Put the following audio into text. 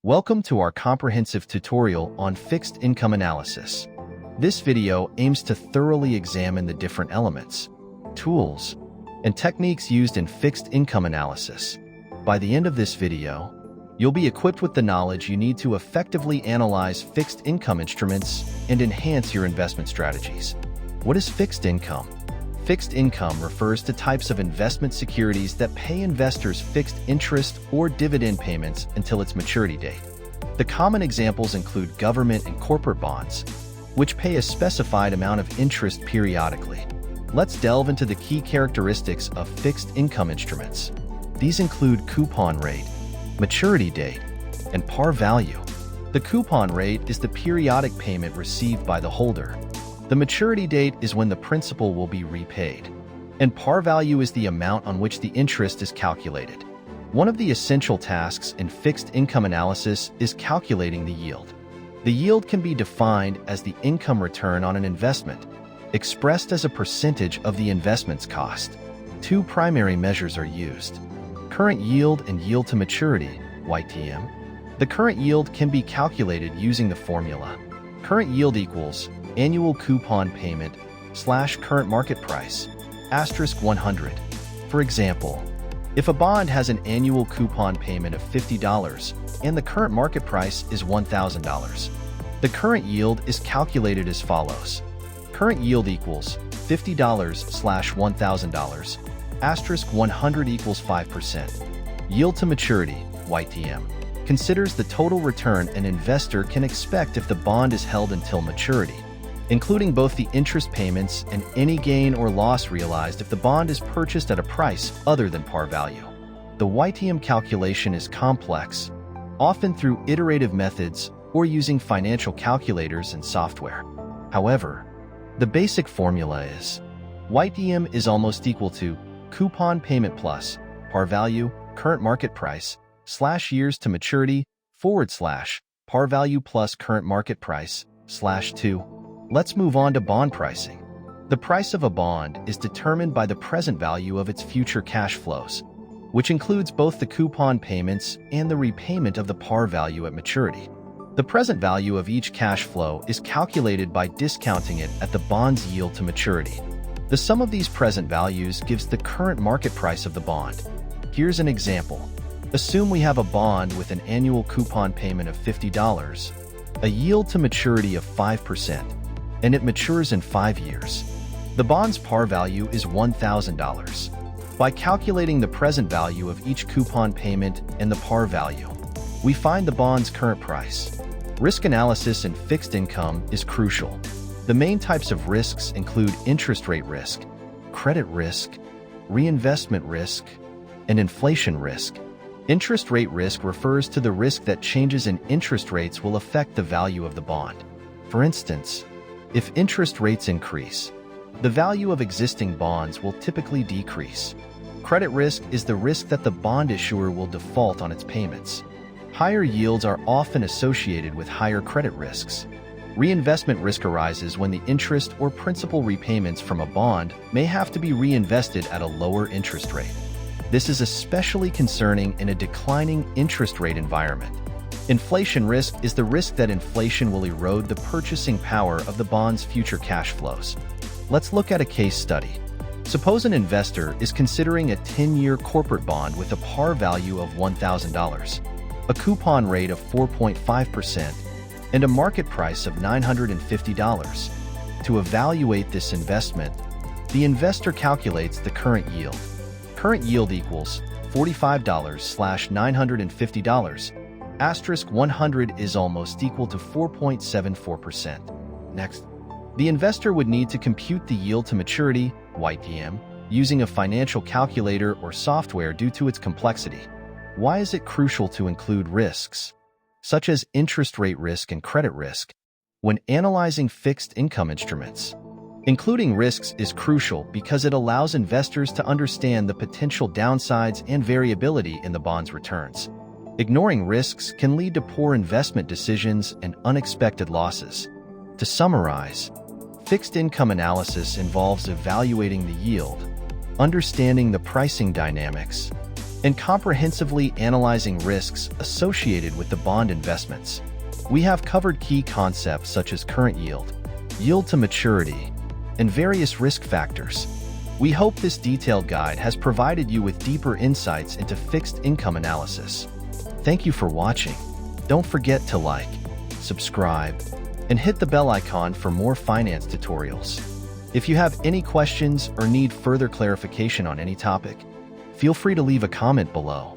Welcome to our comprehensive tutorial on fixed income analysis. This video aims to thoroughly examine the different elements, tools, and techniques used in fixed income analysis. By the end of this video, you'll be equipped with the knowledge you need to effectively analyze fixed income instruments and enhance your investment strategies. What is fixed income? Fixed income refers to types of investment securities that pay investors fixed interest or dividend payments until its maturity date. The common examples include government and corporate bonds, which pay a specified amount of interest periodically. Let's delve into the key characteristics of fixed income instruments. These include coupon rate, maturity date, and par value. The coupon rate is the periodic payment received by the holder. The maturity date is when the principal will be repaid, and par value is the amount on which the interest is calculated. One of the essential tasks in fixed income analysis is calculating the yield. The yield can be defined as the income return on an investment, expressed as a percentage of the investment's cost. Two primary measures are used: current yield and yield to maturity, YTM. The current yield can be calculated using the formula current yield equals annual coupon payment / current market price *100. For example, if a bond has an annual coupon payment of $50 and the current market price is $1,000, the current yield is calculated as follows: current yield equals $50 / $1,000 *100 equals 5%. Yield to maturity, YTM, considers the total return an investor can expect if the bond is held until maturity, including both the interest payments and any gain or loss realized if the bond is purchased at a price other than par value. The YTM calculation is complex, often through iterative methods or using financial calculators and software. However, the basic formula is YTM is almost equal to coupon payment plus par value, current market price / years to maturity / par value plus current market price /2. Let's move on to bond pricing. The price of a bond is determined by the present value of its future cash flows, which includes both the coupon payments and the repayment of the par value at maturity. The present value of each cash flow is calculated by discounting it at the bond's yield to maturity. The sum of these present values gives the current market price of the bond. Here's an example. Assume we have a bond with an annual coupon payment of $50, a yield to maturity of 5%, and it matures in 5 years. The bond's par value is $1,000. By calculating the present value of each coupon payment and the par value, we find the bond's current price. Risk analysis in fixed income is crucial. The main types of risks include interest rate risk, credit risk, reinvestment risk, and inflation risk. Interest rate risk refers to the risk that changes in interest rates will affect the value of the bond. For instance, if interest rates increase, the value of existing bonds will typically decrease. Credit risk is the risk that the bond issuer will default on its payments. Higher yields are often associated with higher credit risks. Reinvestment risk arises when the interest or principal repayments from a bond may have to be reinvested at a lower interest rate. This is especially concerning in a declining interest rate environment. Inflation risk is the risk that inflation will erode the purchasing power of the bond's future cash flows. Let's look at a case study. Suppose an investor is considering a 10-year corporate bond with a par value of $1,000, a coupon rate of 4.5%, and a market price of $950. To evaluate this investment, the investor calculates the current yield. Current yield equals $45 / $950. *100 is almost equal to 4.74%. Next, the investor would need to compute the yield to maturity, YTM, using a financial calculator or software due to its complexity. Why is it crucial to include risks, such as interest rate risk and credit risk, when analyzing fixed income instruments? Including risks is crucial because it allows investors to understand the potential downsides and variability in the bond's returns. Ignoring risks can lead to poor investment decisions and unexpected losses. To summarize, fixed income analysis involves evaluating the yield, understanding the pricing dynamics, and comprehensively analyzing risks associated with the bond investments. We have covered key concepts such as current yield, yield to maturity, and various risk factors. We hope this detailed guide has provided you with deeper insights into fixed income analysis. Thank you for watching. Don't forget to like, subscribe, and hit the bell icon for more finance tutorials. If you have any questions or need further clarification on any topic, feel free to leave a comment below.